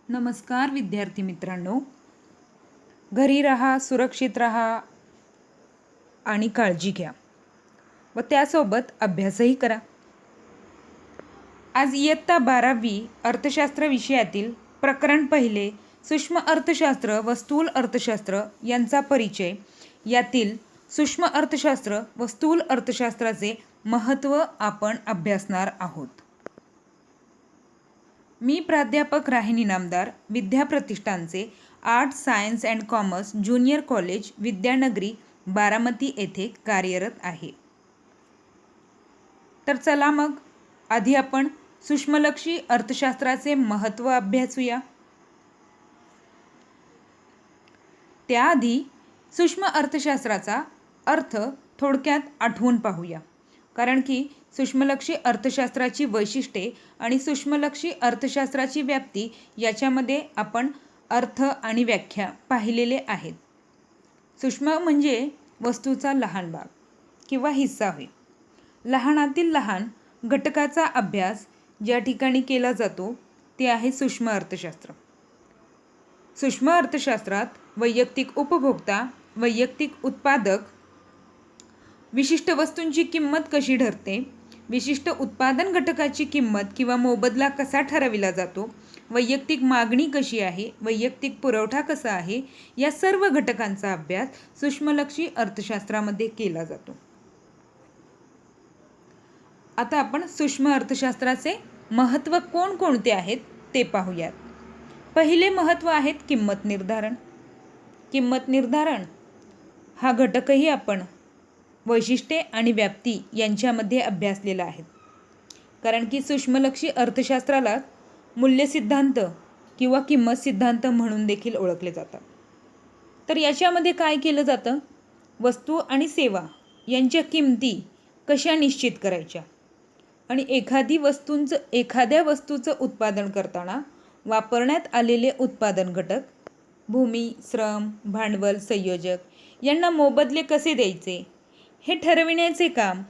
नमस्कार विद्यार्थी मित्रांनो, घरी राहा, सुरक्षित राहा आणि काळजी घ्या व त्यासोबत अभ्यासही करा. आज इयत्ता 12वी अर्थशास्त्र विषयातील प्रकरण पहिले सूक्ष्म अर्थशास्त्र व स्थूल अर्थशास्त्र यांचा परिचय यातील सूक्ष्म अर्थशास्त्र व स्थूल अर्थशास्त्राचे महत्त्व आपण अभ्यासणार आहोत. मी प्राध्यापक राहिनी नामदार, विद्याप्रतिष्ठानचे arts, science and commerce junior college Vidyanagari Baramati येथे कार्यरत आहे. तर चला मग आधी आपण सूक्ष्मलक्षी अर्थशास्त्राचे महत्त्व अभ्यासूया. त्याआधी सूक्ष्म अर्थशास्त्राचा अर्थ थोडक्यात आठवून पाहूया, कारण की सूक्ष्मलक्षी अर्थशास्त्राची वैशिष्ट्ये आणि सूक्ष्मलक्षी अर्थशास्त्राची व्याप्ती याच्यामध्ये आपण अर्थ आणि व्याख्या पाहिलेले आहेत. सूक्ष्म म्हणजे वस्तूचा लहान भाग किंवा हिस्सा होय. लहानातील लहान घटकाचा अभ्यास ज्या ठिकाणी केला जातो ते आहे सूक्ष्म अर्थशास्त्र. सूक्ष्म अर्थशास्त्रात वैयक्तिक उपभोक्ता, वैयक्तिक उत्पादक, विशिष्ट वस्तूंची किंमत कशी ठरते, विशिष्ट उत्पादन घटकाची किंमत किंवा मोबदला कसा ठरविला जातो, वैयक्तिक मागणी कशी आहे, वैयक्तिक पुरवठा कसा आहे, या सर्व घटकांचा अभ्यास सूक्ष्मलक्षी अर्थशास्त्रामध्ये केला जातो. आता आपण सूक्ष्म अर्थशास्त्राचे महत्त्व कोणकोणते आहेत ते पाहूयात. पहिले महत्त्व आहेत किंमत निर्धारण. किंमत निर्धारण हा घटकही आपण वैशिष्ट्ये आणि व्याप्ती यांच्यामध्ये अभ्यासलेला आहे, कारण की सूक्ष्मलक्षी अर्थशास्त्राला मूल्य सिद्धांत किंवा किंमत सिद्धांत म्हणून देखील ओळखले जातात. तर याच्यामध्ये काय केलं जातं, वस्तू आणि सेवा यांच्या किमती कशा निश्चित करायच्या आणि एखाद्या वस्तूचं उत्पादन करताना वापरण्यात आलेले उत्पादन घटक, भूमी, श्रम, भांडवल, संयोजक यांना मोबदले कसे द्यायचे हे ठरविण्याचे काम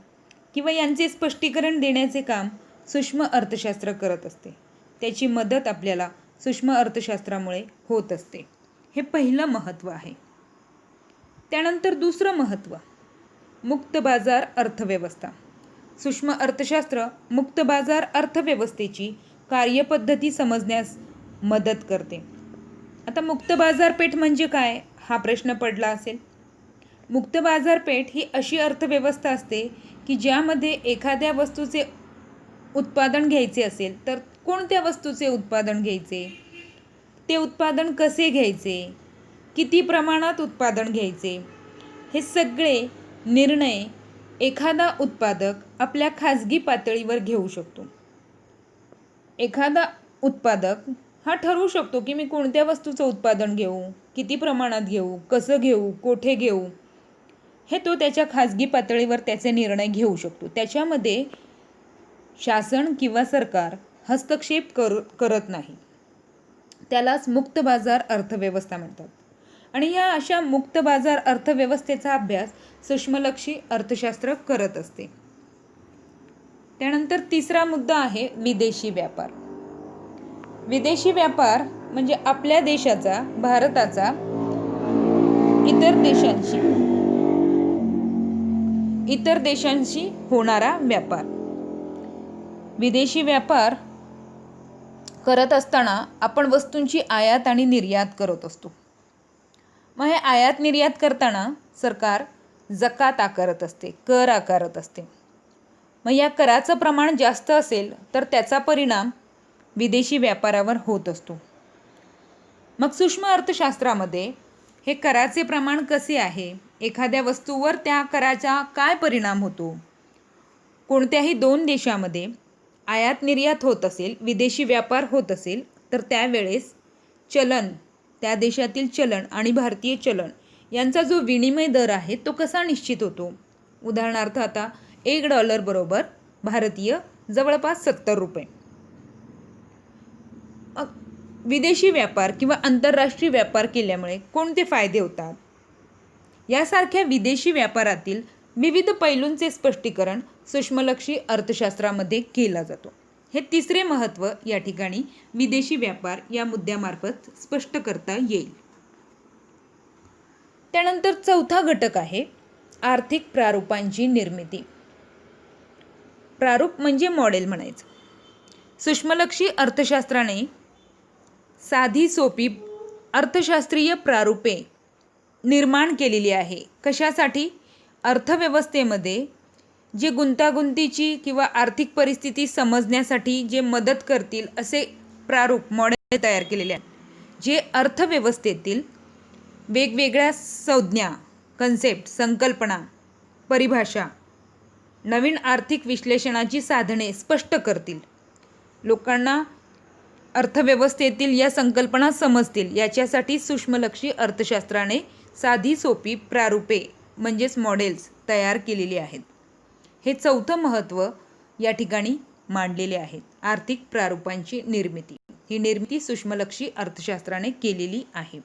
किंवा यांचे स्पष्टीकरण देण्याचे काम सूक्ष्म अर्थशास्त्र करत असते. त्याची मदत आपल्याला सूक्ष्म अर्थशास्त्रामुळे होत असते. हे पहिलं महत्त्व आहे. त्यानंतर दुसरं महत्त्व मुक्त बाजार अर्थव्यवस्था. सूक्ष्म अर्थशास्त्र मुक्त बाजार अर्थव्यवस्थेची कार्यपद्धती समजण्यास मदत करते. आता मुक्त बाजारपेठ म्हणजे काय हा प्रश्न पडला असेल. मुक्त बाजारपेठ ही अशी अर्थव्यवस्था असते की ज्यामध्ये एखाद्या वस्तूचे उत्पादन घ्यायचे असेल तर कोणत्या वस्तूचे उत्पादन घ्यायचे, ते उत्पादन कसे घ्यायचे, किती प्रमाणात उत्पादन घ्यायचे, हे सगळे निर्णय एखादा उत्पादक आपल्या खाजगी पातळीवर घेऊ शकतो. एखादा उत्पादक हा ठरवू शकतो की मी कोणत्या वस्तूचं उत्पादन घेऊ, किती प्रमाणात घेऊ, कसं घेऊ, कोठे घेऊ, हे तो त्याच्या खाजगी पातळीवर त्याचे निर्णय घेऊ शकतो. त्याच्यामध्ये शासन किंवा सरकार हस्तक्षेप करत नाही. त्यालाच मुक्त बाजार अर्थव्यवस्था म्हणतात. आणि या अशा मुक्त बाजार अर्थव्यवस्थेचा अभ्यास सूक्ष्मलक्षी अर्थशास्त्र करत असते. त्यानंतर तिसरा मुद्दा आहे विदेशी व्यापार. विदेशी व्यापार म्हणजे आपल्या देशाचा, भारताचा इतर देशांशी होणारा व्यापार. विदेशी व्यापार करत असताना आपण वस्तूंची आयात आणि निर्यात करत असतो. मग हे आयात निर्यात करताना सरकार जकात आकारत असते, कर आकारत असते. मग या कराचं प्रमाण जास्त असेल तर त्याचा परिणाम विदेशी व्यापारावर होत असतो. मग सूक्ष्म अर्थशास्त्रामध्ये हे कराचे प्रमाण कसे आहे, एखाद्या वस्तूवर त्या कराचा काय परिणाम होतो, कोणत्याही दोन देशामध्ये आयात निर्यात होत असेल, विदेशी व्यापार होत असेल तर त्यावेळेस चलन, त्या देशातील चलन आणि भारतीय चलन यांचा जो विनिमय दर आहे तो कसा निश्चित होतो. उदाहरणार्थ आता $1 बरोबर भारतीय जवळपास 70 रुपये. विदेशी व्यापार किंवा आंतरराष्ट्रीय व्यापार केल्यामुळे कोणते फायदे होतात, यासारख्या विदेशी व्यापारातील विविध पैलूंचे स्पष्टीकरण सूक्ष्मलक्षी अर्थशास्त्रामध्ये केला जातो. हे तिसरे महत्त्व या ठिकाणी विदेशी व्यापार या मुद्द्यामार्फत स्पष्ट करता येईल. त्यानंतर चौथा घटक आहे आर्थिक प्रारूपांची निर्मिती. प्रारूप म्हणजे मॉडेल म्हणायचं. सूक्ष्मलक्षी अर्थशास्त्राने साधी सोपी अर्थशास्त्रीय प्रारूपे निर्माण केलेली आहे. कशासाठी? अर्थव्यवस्थेमध्ये जे गुंतागुंतीची किंवा आर्थिक परिस्थिती समजण्यासाठी जे मदत करतील असे प्रारूप मॉडेल तयार केलेले आहे, जे अर्थव्यवस्थेतील वेगवेगळ्या संज्ञा, कन्सेप्ट, संकल्पना, परिभाषा, नवीन आर्थिक विश्लेषणाची साधने स्पष्ट करतील. लोकांना अर्थव्यवस्थेतील या संकल्पना समजतील याच्यासाठी सूक्ष्मलक्षी अर्थशास्त्राने साधी सोपी प्रारूपे म्हणजेच मॉडेल्स तयार केलेली आहेत. हे चौथं महत्त्व या ठिकाणी मांडलेले आहेत. आर्थिक प्रारूपांची निर्मिती. ही निर्मिती सूक्ष्मलक्षी अर्थशास्त्राने केलेली आहे.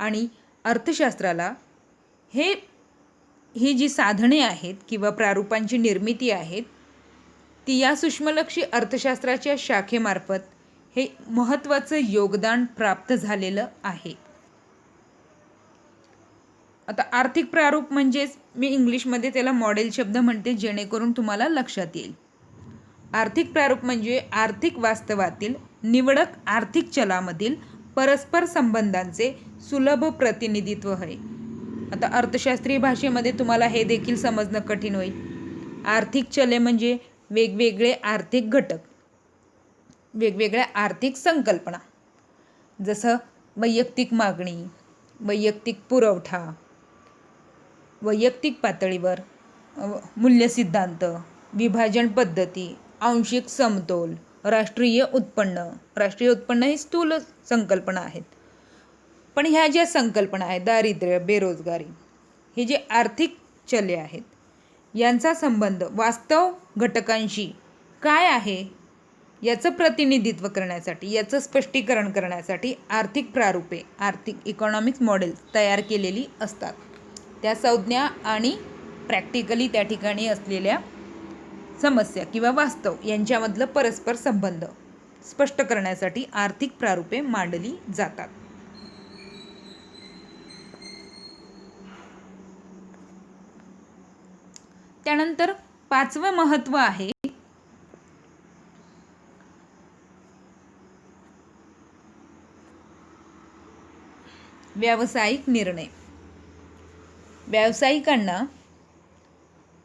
आणि अर्थशास्त्राला ही जी साधने आहेत किंवा प्रारूपांची निर्मिती आहेत ती या सूक्ष्मलक्षी अर्थशास्त्राच्या शाखेमार्फत हे महत्त्वाचं योगदान प्राप्त झालेलं आहे. आता आर्थिक प्रारूप म्हणजेच मी इंग्लिशमध्ये त्याला मॉडेल शब्द म्हणते जेणेकरून तुम्हाला लक्षात येईल. आर्थिक प्रारूप म्हणजे आर्थिक वास्तवातील निवडक आर्थिक चलामधील परस्पर संबंधांचे सुलभ प्रतिनिधित्व आहे. आता अर्थशास्त्रीय भाषेमध्ये तुम्हाला हे देखील समजणं कठीण होईल. आर्थिक चले म्हणजे वेगवेगळे आर्थिक घटक, वेगवेगळ्या आर्थिक संकल्पना, जसं वैयक्तिक मागणी, वैयक्तिक पुरवठा, वैयक्तिक पातळीवर मूल्य सिद्धांत, विभाजन पद्धती, आंशिक समतोल, राष्ट्रीय उत्पन्न. राष्ट्रीय उत्पन्न ही स्थूल संकल्पना आहेत, पण ह्या ज्या संकल्पना आहेत, दारिद्र्य, बेरोजगारी, हे जे आर्थिक चले आहेत यांचा संबंध वास्तव घटकांशी काय आहे याचं प्रतिनिधित्व करण्यासाठी, याचं स्पष्टीकरण करण्यासाठी आर्थिक प्रारूपे, आर्थिक इकॉनॉमिक्स मॉडेल्स तयार केलेली असतात. त्या संज्ञा आणि प्रॅक्टिकली त्या ठिकाणी असलेल्या समस्या किंवा वास्तव यांच्यामधलं परस्पर संबंध स्पष्ट करण्यासाठी आर्थिक प्रारूपे मांडली जातात. त्यानंतर पाचवं महत्त्व आहे व्यावसायिक निर्णय. व्यावसायिकांना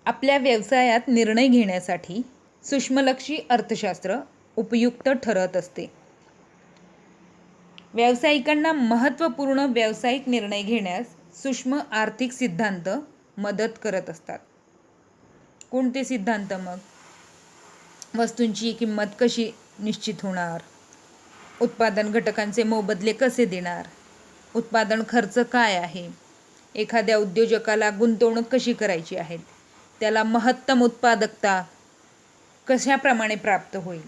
आपल्या व्यवसायात निर्णय घेण्यासाठी सूक्ष्मलक्षी अर्थशास्त्र उपयुक्त ठरत असते. व्यावसायिकांना महत्त्वपूर्ण व्यावसायिक निर्णय घेण्यास सूक्ष्म आर्थिक सिद्धांत मदत करत असतात. कोणते सिद्धांत मग? वस्तूंची किंमत कशी निश्चित होणार, उत्पादन घटकांचे मोबदले कसे देणार, उत्पादन खर्च काय आहे, एखाद्या उद्योजकाला गुंतवणूक कशी करायची आहे, त्याला महत्तम उत्पादकता कशाप्रमाणे प्राप्त होईल,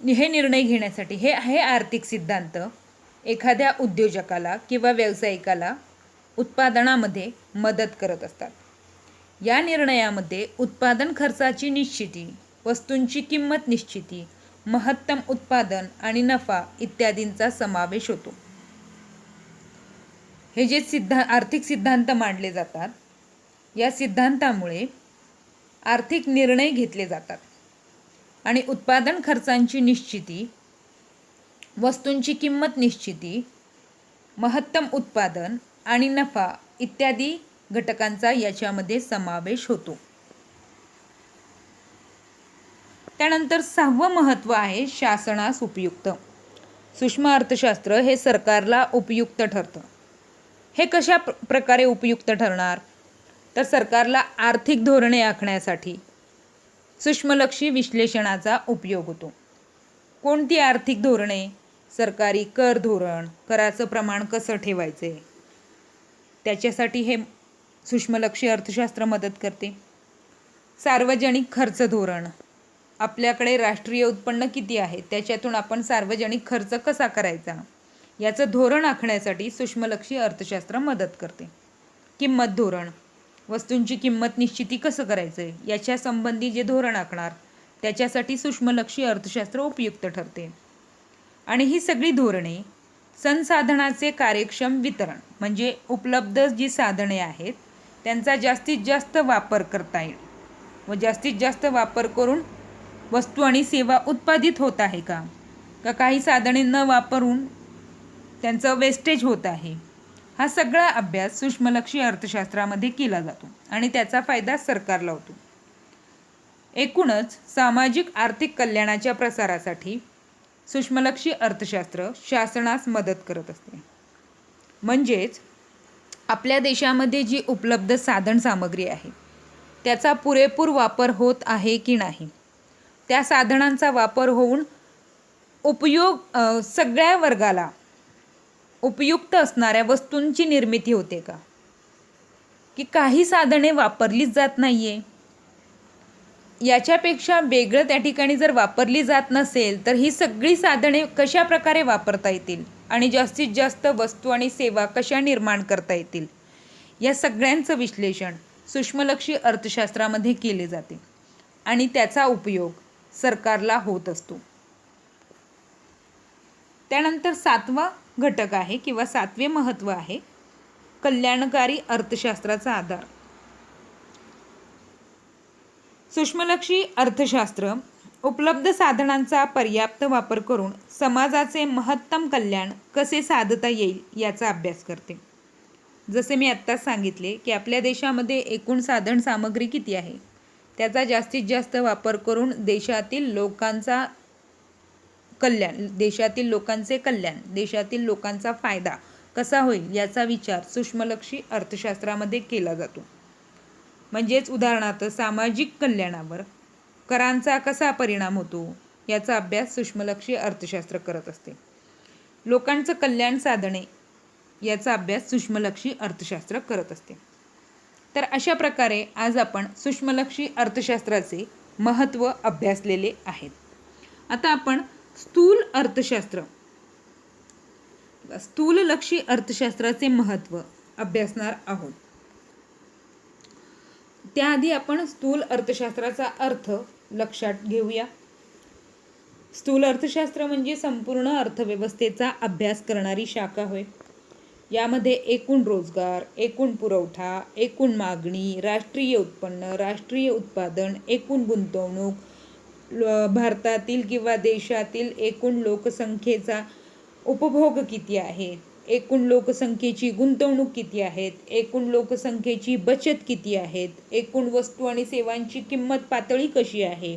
हे निर्णय घेण्यासाठी हे आर्थिक सिद्धांत एखाद्या उद्योजकाला किंवा व्यावसायिकाला उत्पादनामध्ये मदत करत असतात. या निर्णयामध्ये उत्पादन खर्चाची निश्चिती, वस्तूंची किंमत निश्चिती, महत्तम उत्पादन आणि नफा इत्यादींचा समावेश होतो. हे जे आर्थिक सिद्धांत मांडले जातात या सिद्धांतामुळे आर्थिक निर्णय घेतले जातात आणि उत्पादन खर्चांची निश्चिती, वस्तूंची किंमत निश्चिती, महत्तम उत्पादन आणि नफा इत्यादी घटकांचा याच्यामध्ये समावेश होतो. त्यानंतर सहावं महत्त्व आहे शासनास उपयुक्त. सूक्ष्म अर्थशास्त्र हे सरकारला उपयुक्त ठरतं. हे कशा प्रकारे उपयुक्त ठरणार? तर सरकारला आर्थिक धोरणे आखण्यासाठी सूक्ष्मलक्षी विश्लेषणाचा उपयोग होतो. कोणती आर्थिक धोरणे? सरकारी कर धोरण, कराचं प्रमाण कसं ठेवायचे, त्याच्यासाठी हे सूक्ष्मलक्षी अर्थशास्त्र मदत करते. सार्वजनिक खर्च धोरण, आपल्याकडे राष्ट्रीय उत्पन्न किती आहे त्याच्यातून आपण सार्वजनिक खर्च कसा करायचा याचं धोरण आखण्यासाठी सूक्ष्मलक्षी अर्थशास्त्र मदत करते. किंमत धोरण, वस्तूंची किंमत निश्चिती कसं करायचं याच्या संबंधी जे धोरण आखणार त्याच्यासाठी सूक्ष्मलक्षी अर्थशास्त्र उपयुक्त ठरते. आणि ही सगळी धोरणे संसाधनाचे कार्यक्षम वितरण म्हणजे उपलब्ध जी साधने आहेत त्यांचा जास्तीत जास्त वापर करता येईल व जास्तीत जास्त वापर करून वस्तू आणि सेवा उत्पादित होत आहे का काही साधने न वापरून त्यांचं वेस्टेज होत आहे, हा सगळा अभ्यास सूक्ष्मलक्षी अर्थशास्त्रामध्ये केला जातो आणि त्याचा फायदा सरकारला होतो. एकूणच सामाजिक आर्थिक कल्याणाच्या प्रसारासाठी सूक्ष्मलक्षी अर्थशास्त्र शासनास मदत करत असते. म्हणजेच आपल्या देशामध्ये जी उपलब्ध साधन सामग्री आहे त्याचा पुरेपूर वापर होत आहे की नाही, त्या साधनांचा वापर होऊन उपयोग सगळ्या वर्गाला उपयुक्त असणाऱ्या वस्तूंची निर्मिती होते का, की काही साधने वापरलीच जात नाही आहे. याच्यापेक्षा वेगळं त्या ठिकाणी जर वापरली जात नसेल तर ही सगळी साधने कशा प्रकारे वापरता येतील आणि जास्तीत जास्त वस्तू आणि सेवा कशा निर्माण करता येतील, या सगळ्यांचं विश्लेषण सूक्ष्मलक्षी अर्थशास्त्रामध्ये केले जाते आणि त्याचा उपयोग सरकारला होत असतो. त्यानंतर 7वा घटक आहे किंवा 7वे महत्त्व आहे कल्याणकारी अर्थशास्त्राचा आधार. सूक्ष्मलक्षी अर्थशास्त्र उपलब्ध साधनांचा पर्याप्त वापर करून समाजाचे महत्तम कल्याण कसे साधता येईल याचा अभ्यास करते. जसे मी आत्ताच सांगितले की आपल्या देशामध्ये एकूण साधन सामग्री किती आहे, त्याचा जास्तीत जास्त वापर करून देशातील लोकांचा कल्याण, देशातील लोकांचे कल्याण, देशातील लोकांचा फायदा कसा होईल याचा विचार सूक्ष्मलक्षी अर्थशास्त्रामध्ये केला जातो. म्हणजेच उदाहरणार्थ सामाजिक कल्याणावर करांचा कसा परिणाम होतो याचा अभ्यास सूक्ष्मलक्षी अर्थशास्त्र करत असते. लोकांचं कल्याण साधणे याचा अभ्यास सूक्ष्मलक्षी अर्थशास्त्र करत असते. तर अशा प्रकारे आज आपण सूक्ष्मलक्षी अर्थशास्त्राचे महत्त्व अभ्यासलेले आहेत. आता आपण स्थूल अर्थशास्त्र, स्थूललक्षी अर्थशास्त्राचे महत्त्व अभ्यासणार आहोत. त्याआधी आपण स्थूल अर्थशास्त्राचा अर्थ लक्षात घेऊया. स्थूल अर्थशास्त्र म्हणजे संपूर्ण अर्थव्यवस्थेचा अभ्यास करणारी शाखा होय. यामध्ये एकूण रोजगार, एकूण पुरवठा, एकूण मागणी, राष्ट्रीय उत्पन्न, राष्ट्रीय उत्पादन, एकूण गुंतवणूक, भारतातील किंवा देशातील एकूण लोकसंख्येचा उपभोग किती आहे, एकूण लोकसंख्येची गुंतवणूक किती आहेत, एकूण लोकसंख्येची बचत किती आहेत, एकूण वस्तू आणि सेवांची किंमत पातळी कशी आहे,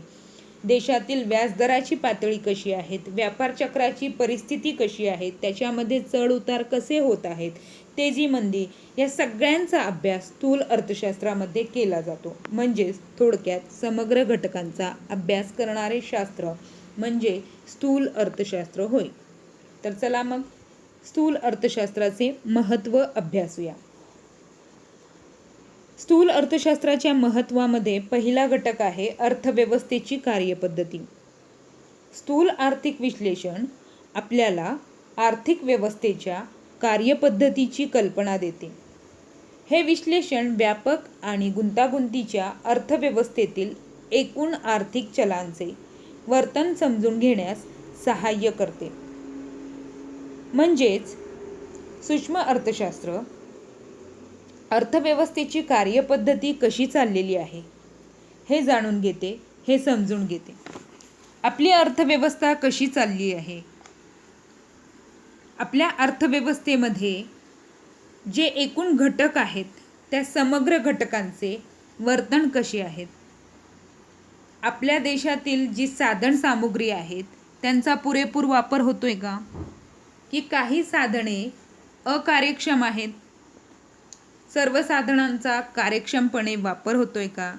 देशातील व्याजदराची पातळी कशी आहेत, व्यापार चक्राची परिस्थिती कशी आहे, त्याच्यामध्ये चढ उतार कसे होत आहेत, तेजी मंदी, या सगळ्यांचा अभ्यास स्थूल अर्थशास्त्रामध्ये केला जातो. म्हणजेच थोडक्यात समग्र घटकांचा अभ्यास करणारे शास्त्र म्हणजे स्थूल अर्थशास्त्र होय. तर चला मग स्थूल अर्थशास्त्राचे महत्त्व अभ्यासूया. स्थूल अर्थशास्त्राच्या महत्त्वामध्ये पहिला घटक आहे अर्थव्यवस्थेची कार्यपद्धती. स्थूल आर्थिक विश्लेषण आपल्याला आर्थिक व्यवस्थेच्या कार्यपद्धतीची कल्पना देते. हे विश्लेषण व्यापक आणि गुंतागुंतीच्या अर्थव्यवस्थेतील एकूण आर्थिक चलांचे वर्तन समजून घेण्यास सहाय्य करते. म्हणजेच सूक्ष्म अर्थशास्त्र अर्थव्यवस्थेची कार्यपद्धती कशी चाललेली आहे हे जाणून घेते, हे समजून घेते. आपली अर्थव्यवस्था कशी चालली आहे, आपल्या अर्थव्यवस्थेमध्ये जे एकूण घटक आहेत त्या समग्र घटकांचे वर्तन कसे आहेत, आपल्या देशातील जी साधन सामुग्री आहेत त्यांचा पुरेपूर वापर होतोय का, की काही साधने अकार्यक्षम आहेत, सर्व साधनांचा कार्यक्षमपणे वापर होतोय का,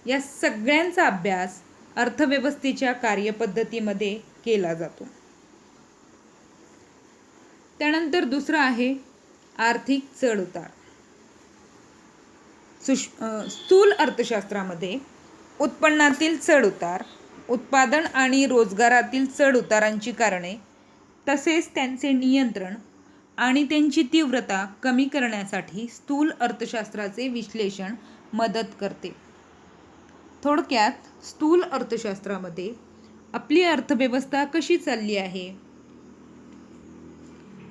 या सगळ्यांचा अभ्यास अर्थव्यवस्थेच्या कार्यपद्धतीमध्ये केला जातो. त्यानंतर दुसरं आहे आर्थिक चढउतार. स्थूल अर्थशास्त्रामध्ये उत्पन्नातील चढउतार, उत्पादन आणि रोजगारातील चढउतारांची कारणे तसेच त्यांचे नियंत्रण आणि त्यांची तीव्रता कमी करण्यासाठी स्थूल अर्थशास्त्राचे विश्लेषण मदत करते. थोडक्यात स्थूल अर्थशास्त्रामध्ये आपली अर्थव्यवस्था कशी चालली आहे.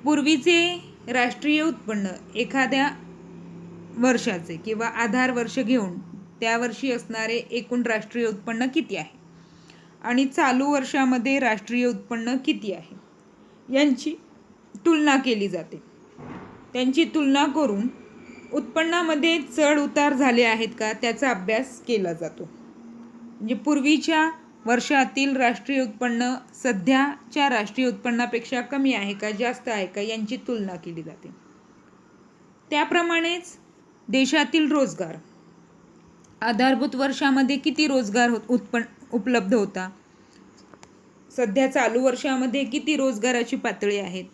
पूर्वीचे राष्ट्रीय उत्पन्न एखाद्या वर्षाचे किंवा आधार वर्ष घेऊन त्या वर्षी असणारे एकूण राष्ट्रीय उत्पन्न किती आहे आणि चालू वर्षामध्ये राष्ट्रीय उत्पन्न किती आहे यांची तुलना केली जाते. त्यांची तुलना करून उत्पन्नामध्ये चढ उतार झाले आहेत का त्याचा अभ्यास केला जातो. म्हणजे पूर्वीच्या वर्षातील राष्ट्रीय उत्पन्न सध्याच्या राष्ट्रीय उत्पन्नापेक्षा कमी आहे का जास्त आहे का यांची तुलना केली जाते. त्याप्रमाणेच देशातील रोजगार आधारभूत वर्षामध्ये किती रोजगार उपलब्ध होता, सध्या चालू वर्षामध्ये किती रोजगाराची पातळी आहेत,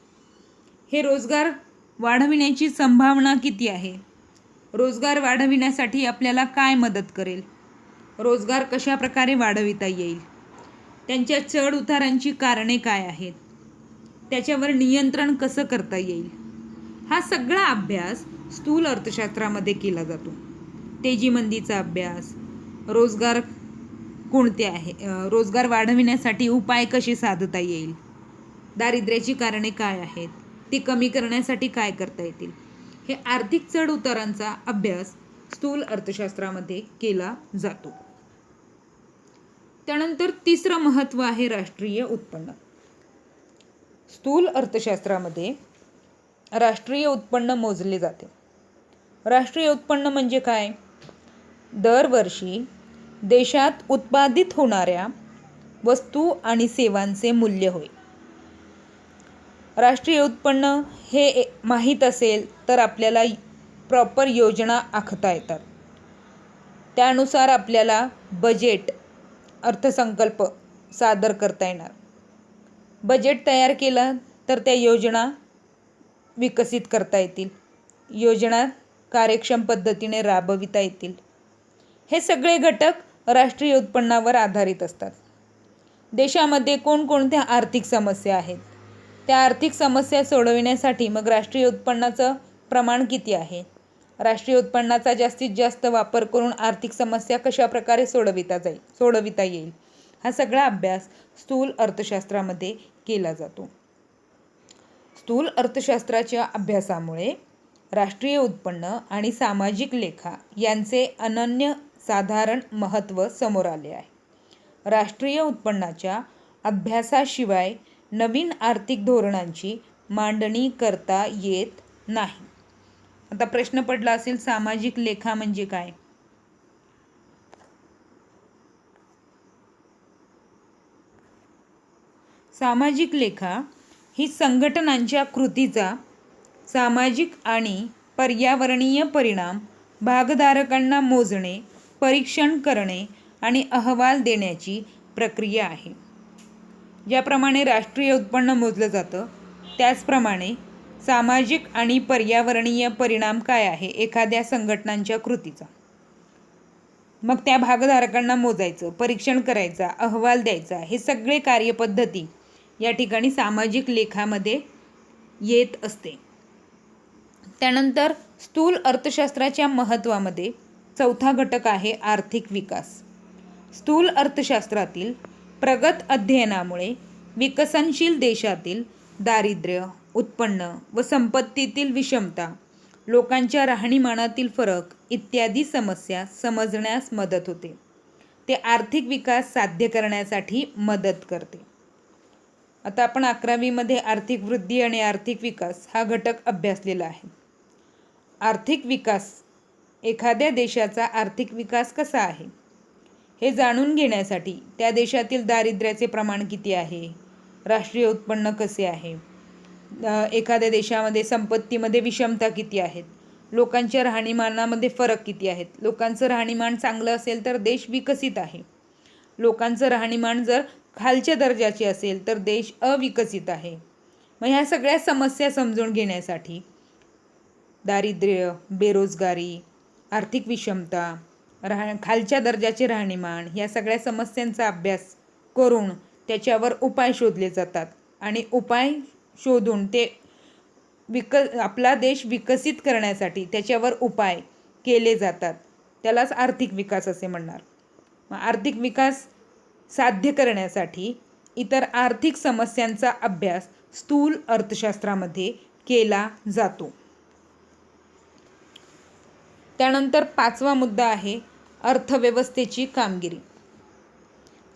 हे रोजगार वाढविण्याची संभावना किती आहे, रोजगार वाढविण्यासाठी आपल्याला काय मदत करेल, रोजगार कशा प्रकारे वाढविता येईल, त्यांच्या चढ उतारांची कारणे काय आहेत, त्याच्यावर नियंत्रण कसं करता येईल, हा सगळा अभ्यास स्थूल अर्थशास्त्रामध्ये केला जातो. तेजी मंदीचा अभ्यास, रोजगार कोणते आहे, रोजगार वाढविण्यासाठी उपाय कसे साधता येईल, दारिद्र्याची कारणे काय आहेत, ती कमी करण्यासाठी काय करता येतील, हे आर्थिक चढ उतारांचा अभ्यास स्थूल अर्थशास्त्रामध्ये केला जातो. त्यानंतर तिसरं महत्त्व आहे राष्ट्रीय उत्पन्न. स्थूल अर्थशास्त्रामध्ये राष्ट्रीय उत्पन्न मोजले जाते. राष्ट्रीय उत्पन्न म्हणजे काय? दरवर्षी देशात उत्पादित होणाऱ्या वस्तू आणि सेवांचे मूल्य होय. राष्ट्रीय उत्पन्न हे माहीत असेल तर आपल्याला प्रॉपर योजना आखता येतात. त्यानुसार आपल्याला बजेट, अर्थसंकल्प सादर करता येणार. बजेट तयार केलं तर त्या योजना विकसित करता येतील, योजना कार्यक्षम पद्धतीने राबविता येतील. हे सगळे घटक राष्ट्रीय उत्पन्नावर आधारित असतात. देशामध्ये कोणकोणत्या आर्थिक समस्या आहेत, त्या आर्थिक समस्या सोडविण्यासाठी मग राष्ट्रीय उत्पन्नाचं प्रमाण किती आहे, राष्ट्रीय उत्पन्नाचा जास्तीत जास्त वापर करून आर्थिक समस्या कशा प्रकारे सोडविता येईल, हा सगळा अभ्यास स्थूल अर्थशास्त्रामध्ये केला जातो. स्थूल अर्थशास्त्राच्या अभ्यासामुळे राष्ट्रीय उत्पन्न आणि सामाजिक लेखा यांचे अनन्यसाधारण महत्त्व समोर आले आहे. राष्ट्रीय उत्पन्नाच्या अभ्यासाशिवाय नवीन आर्थिक धोरणांची मांडणी करता येत नाही. आता प्रश्न पडला असेल, सामाजिक लेखा म्हणजे काय? सामाजिक लेखा ही संघटनांच्या कृतीचा सामाजिक आणि पर्यावरणीय परिणाम भागधारकांना मोजणे, परीक्षण करणे आणि अहवाल देण्याची प्रक्रिया आहे. ज्याप्रमाणे राष्ट्रीय उत्पन्न मोजलं जातं त्याचप्रमाणे सामाजिक आणि पर्यावरणीय परिणाम काय आहे एखाद्या संघटनांच्या कृतीचा, मग त्या भागधारकांना मोजायचं, परीक्षण करायचा, अहवाल द्यायचा, हे सगळे कार्यपद्धती या ठिकाणी सामाजिक लेखामध्ये येत असते. त्यानंतर स्थूल अर्थशास्त्राच्या महत्त्वामध्ये चौथा घटक आहे आर्थिक विकास. स्थूल अर्थशास्त्रातील प्रगत अध्ययनामुळे विकसनशील देशातील दारिद्र्य, उत्पन्न व संपत्तीतील विषमता, लोकांच्या राहणीमानातील फरक इत्यादी समस्या समजण्यास मदत होते. ते आर्थिक विकास साध्य करण्यासाठी मदत करते. आता आपण 11वीमध्ये आर्थिक वृद्धी आणि आर्थिक विकास हा घटक अभ्यासलेला आहे. आर्थिक विकास, एखाद्या देशाचा आर्थिक विकास कसा आहे हे जाणून घेण्यासाठी त्या देशातील दारिद्र्याचे प्रमाण किती आहे, राष्ट्रीय उत्पन्न कसे आहे, एखाद्या देशामध्ये संपत्तीमध्ये विषमता किती आहेत, लोकांच्या राहणीमानामध्ये फरक किती आहेत, लोकांचं राहणीमान चांगलं असेल तर देश विकसित आहे, लोकांचं राहणीमान जर खालच्या दर्जाचे असेल तर देश अविकसित आहे. मग ह्या सगळ्या समस्या समजून घेण्यासाठी दारिद्र्य, बेरोजगारी, आर्थिक विषमता, खालच्या दर्जाचे राहणीमान, या सगळ्या समस्यांचा अभ्यास करून त्याच्यावर उपाय शोधले जातात आणि उपाय शोधून ते आपला देश विकसित करण्यासाठी त्याच्यावर उपाय केले जातात. त्यालाच आर्थिक विकास असे म्हणणार. आर्थिक विकास साध्य करण्यासाठी इतर आर्थिक समस्यांचा अभ्यास स्थूल अर्थशास्त्रामध्ये केला जातो. त्यानंतर 5वा मुद्दा आहे अर्थव्यवस्थेची कामगिरी.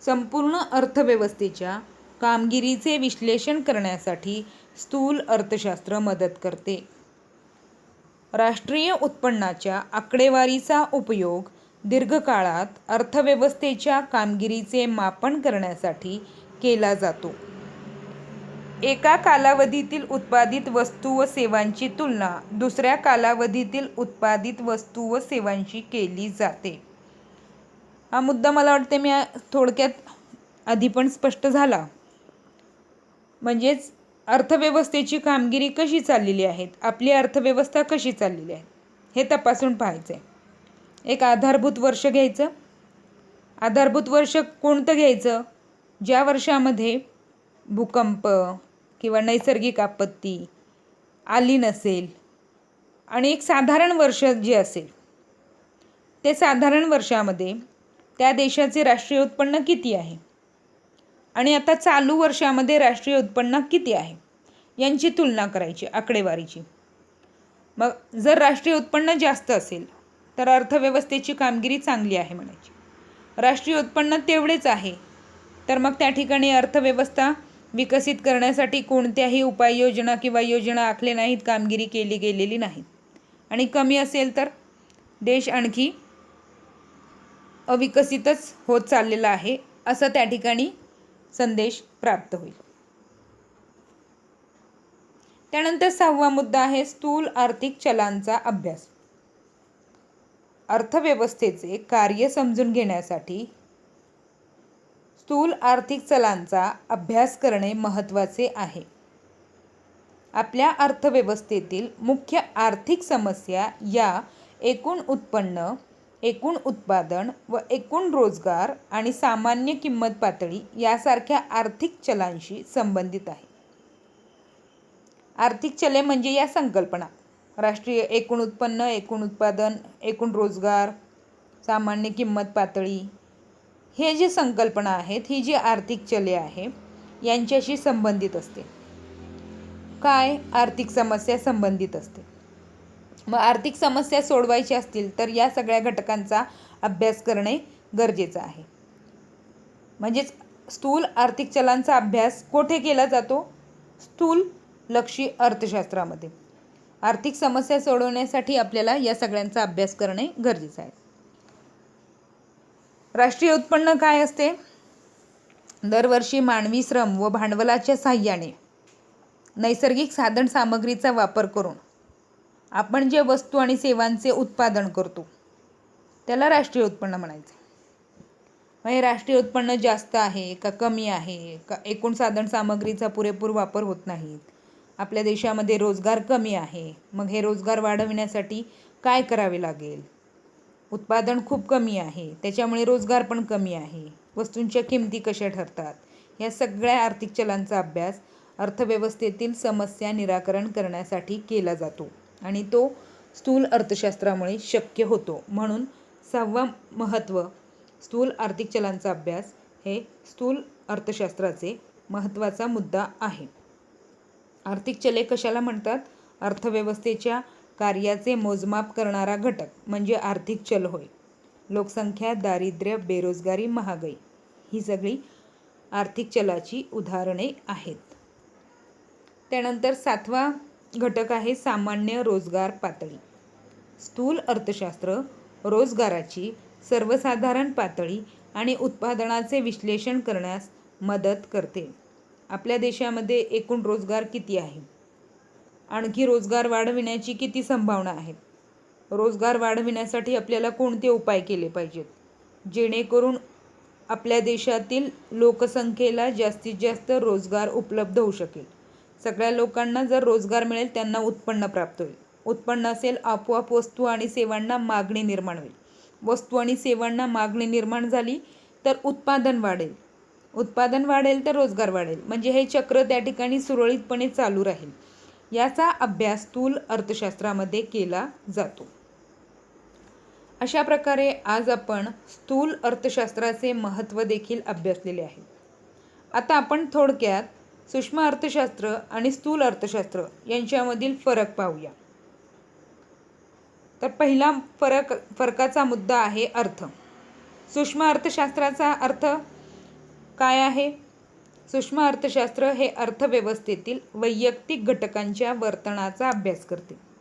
संपूर्ण अर्थव्यवस्थेच्या कामगिरीचे विश्लेषण करण्यासाठी स्थूल अर्थशास्त्र मदत करते. राष्ट्रीय उत्पन्नाच्या आकडेवारीचा उपयोग दीर्घकाळात अर्थव्यवस्थेच्या कामगिरीचे मापन करण्यासाठी केला जातो. एका कालावधीतील उत्पादित वस्तू व सेवांची तुलना दुसऱ्या कालावधीतील उत्पादित वस्तू व सेवांशी केली जाते. हा मुद्दा मला वाटते मी थोडक्यात आधी पण स्पष्ट झाला. म्हणजेच अर्थव्यवस्थेची कामगिरी कशी चाललेली आहे, आपली अर्थव्यवस्था कशी चाललेली आहे हे तपासून पाहायचं आहे. एक आधारभूत वर्ष घ्यायचं. आधारभूत वर्ष कोणतं घ्यायचं? ज्या वर्षामध्ये भूकंप किंवा नैसर्गिक आपत्ती आली नसेल आणि एक साधारण वर्ष जे असेल ते साधारण वर्षामध्ये त्या देशाचे राष्ट्रीय उत्पन्न किती आहे आणि आता चालू वर्षामध्ये राष्ट्रीय उत्पन्न किती आहे यांची तुलना करायची आकडेवारीची. मग जर राष्ट्रीय उत्पन्न जास्त असेल तर अर्थव्यवस्थेची कामगिरी चांगली आहे म्हणायची. राष्ट्रीय उत्पन्न तेवढेच आहे तर मग त्या ठिकाणी अर्थव्यवस्था विकसित करण्यासाठी कोणत्याही उपाययोजना किंवा योजना आखल्या नाहीत, कामगिरी केली गेलेली नाही. आणि कमी असेल तर देश आणखी अविकसितच होत चाललेला आहे असं त्या ठिकाणी संदेश प्राप्त होईल. त्यानंतर 6वा मुद्दा आहे स्थूल आर्थिक चलांचा अभ्यास. अर्थव्यवस्थेचे कार्य समजून घेण्यासाठी स्थूल आर्थिक चलांचा अभ्यास करणे महत्त्वाचे आहे. आपल्या अर्थव्यवस्थेतील मुख्य आर्थिक समस्या या एकूण उत्पन्न, एकूण उत्पादन व एकूण रोजगार आणि सामान्य किंमत पातळी यासारख्या आर्थिक चलांशी संबंधित आहे. आर्थिक चले म्हणजे या संकल्पना राष्ट्रीय एकूण उत्पन्न, एकूण उत्पादन, एकूण रोजगार, सामान्य किंमत पातळी हे जे संकल्पना आहेत, ही जी आर्थिक चले आहे यांच्याशी संबंधित असते. काय? आर्थिक समस्या संबंधित असते. मग आर्थिक समस्या सोडवायची असतील तर या सगळ्या घटकांचा अभ्यास करणे गरजेचं आहे. म्हणजेच स्थूल आर्थिक चलांचा अभ्यास कोठे केला जातो? स्थूल लक्षी अर्थशास्त्रामध्ये. आर्थिक समस्या सोडवण्यासाठी आपल्याला या सगळ्यांचा अभ्यास करणे गरजेचं आहे. राष्ट्रीय उत्पन्न काय असते? दरवर्षी मानवी श्रम व भांडवलाच्या साहाय्याने नैसर्गिक साधन सामग्रीचा वापर करून आपण जे वस्तू आणि सेवांचे उत्पादन करतो त्याला राष्ट्रीय उत्पन्न म्हणायचे. मग हे राष्ट्रीय उत्पन्न जास्त आहे का कमी आहे का एकूण साधन सामग्रीचा पुरेपूर वापर होत नाही, आपल्या देशामध्ये रोजगार कमी आहे, मग हे रोजगार वाढविण्यासाठी काय करावे लागेल, उत्पादन खूप कमी आहे त्याच्यामुळे रोजगार पण कमी आहे, वस्तूंच्या किमती कशा ठरतात, या सगळ्या आर्थिक चलांचा अभ्यास अर्थव्यवस्थेतील समस्या निराकरण करण्यासाठी केला जातो आणि तो स्थूल अर्थशास्त्रामुळे शक्य होतो. म्हणून 6वा महत्त्व स्थूल आर्थिक चलांचा अभ्यास हे स्थूल अर्थशास्त्राचे महत्त्वाचा मुद्दा आहे. आर्थिक चले कशाला म्हणतात? अर्थव्यवस्थेच्या कार्याचे मोजमाप करणारा घटक म्हणजे आर्थिक चल होय. लोकसंख्या, दारिद्र्य, बेरोजगारी, महागाई ही सगळी आर्थिक चलाची उदाहरणे आहेत. त्यानंतर 7वा घटक आहे सामान्य रोजगार पातळी. स्थूल अर्थशास्त्र रोजगाराची सर्वसाधारण पातळी आणि उत्पादनाचे विश्लेषण करण्यास मदत करते. आपल्या देशामध्ये एकूण रोजगार किती आहे, आणखी रोजगार वाढविण्याची किती संभावना आहे, रोजगार वाढविण्यासाठी आपल्याला कोणते उपाय केले पाहिजेत जेणेकरून आपल्या देशातील लोकसंख्येला जास्तीत जास्त रोजगार उपलब्ध होऊ शकेल. सगळ्या लोकांना जर रोजगार मिळेल त्यांना उत्पन्न प्राप्त होईल. उत्पन्न असेल आपोआप वस्तू आणि सेवांना मागणी निर्माण होईल. वस्तू आणि सेवांना मागणी निर्माण झाली तर उत्पादन वाढेल, उत्पादन वाढेल तर रोजगार वाढेल. म्हणजे हे चक्र त्या ठिकाणी सुरळीतपणे चालू राहील. याचा अभ्यास स्थूल अर्थशास्त्रामध्ये केला जातो. अशा प्रकारे आज आपण स्थूल अर्थशास्त्राचे महत्त्व देखील अभ्यासलेले आहे. आता आपण थोडक्यात सूक्ष्म अर्थशास्त्र आणि स्थूल अर्थशास्त्र यांच्यामधील फरक पाहूया. तर पहिला फरकाचा मुद्दा आहे अर्थ. सूक्ष्म अर्थशास्त्राचा अर्थ काय आहे? सूक्ष्म अर्थशास्त्र हे अर्थव्यवस्थेतील वैयक्तिक घटकांच्या वर्तनाचा अभ्यास करते.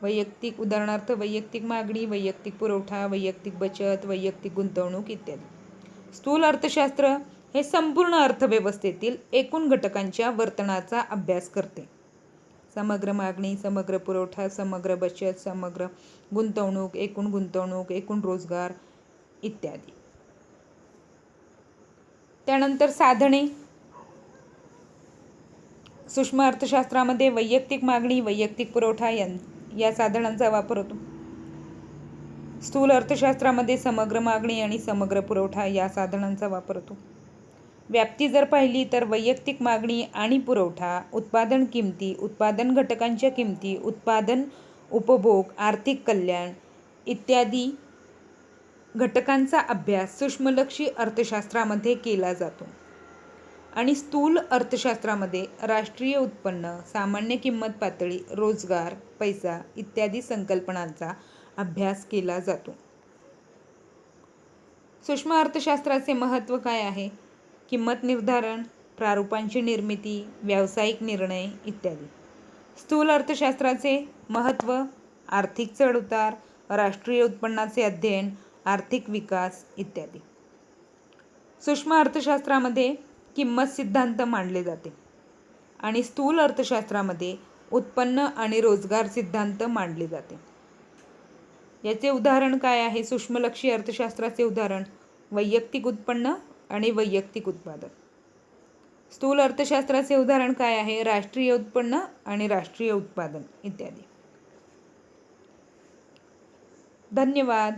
उदाहरणार्थ वैयक्तिक मागणी, वैयक्तिक पुरवठा, वैयक्तिक बचत, वैयक्तिक गुंतवणूक इत्यादी. स्थूल अर्थशास्त्र हे संपूर्ण अर्थव्यवस्थेतील एकूण घटकांच्या वर्तनाचा अभ्यास करते. समग्र मागणी, समग्र पुरवठा, समग्र बचत, समग्र गुंतवणूक, एकूण रोजगार इत्यादी. त्यानंतर साधने. सूक्ष्म अर्थशास्त्रामध्ये वैयक्तिक मागणी, वैयक्तिक पुरवठा या साधनांचा वापर होतो. स्थूल अर्थशास्त्रामध्ये समग्र मागणी आणि समग्र पुरवठा या साधनांचा वापर होतो. व्याप्ती जर पाहिली तर वैयक्तिक मागणी आणि पुरवठा, उत्पादन किमती, उत्पादन घटकांच्या किमती, उत्पादन उपभोग, आर्थिक कल्याण इत्यादी घटकांचा अभ्यास सूक्ष्मलक्षी अर्थशास्त्रामध्ये केला जातो. आणि स्थूल अर्थशास्त्रामध्ये राष्ट्रीय उत्पन्न, सामान्य किंमत पातळी, रोजगार, पैसा इत्यादी संकल्पनांचा अभ्यास केला जातो. सूक्ष्म अर्थशास्त्राचे महत्त्व काय आहे? किंमत निर्धारण, प्रारूपांची निर्मिती, व्यावसायिक निर्णय इत्यादी. स्थूल अर्थशास्त्राचे महत्त्व आर्थिक चढउतार, राष्ट्रीय उत्पन्नाचे अध्ययन, आर्थिक विकास इत्यादी. सूक्ष्म अर्थशास्त्रामध्ये किंमत सिद्धांत मांडले जाते आणि स्थूल अर्थशास्त्रामध्ये उत्पन्न आणि रोजगार सिद्धांत मांडले जाते. याचे उदाहरण काय आहे? सूक्ष्मलक्षी अर्थशास्त्राचे उदाहरण वैयक्तिक उत्पन्न आणि वैयक्तिक उत्पादन. स्थूल अर्थशास्त्राचे उदाहरण काय आहे? राष्ट्रीय उत्पन्न आणि राष्ट्रीय उत्पादन इत्यादी. धन्यवाद.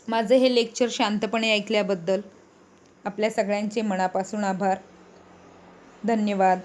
माझे हे लेक्चर शांतपणे ऐकल्याबद्दल आपल्या सगळ्यांचे मनापासून आभार. धन्यवाद.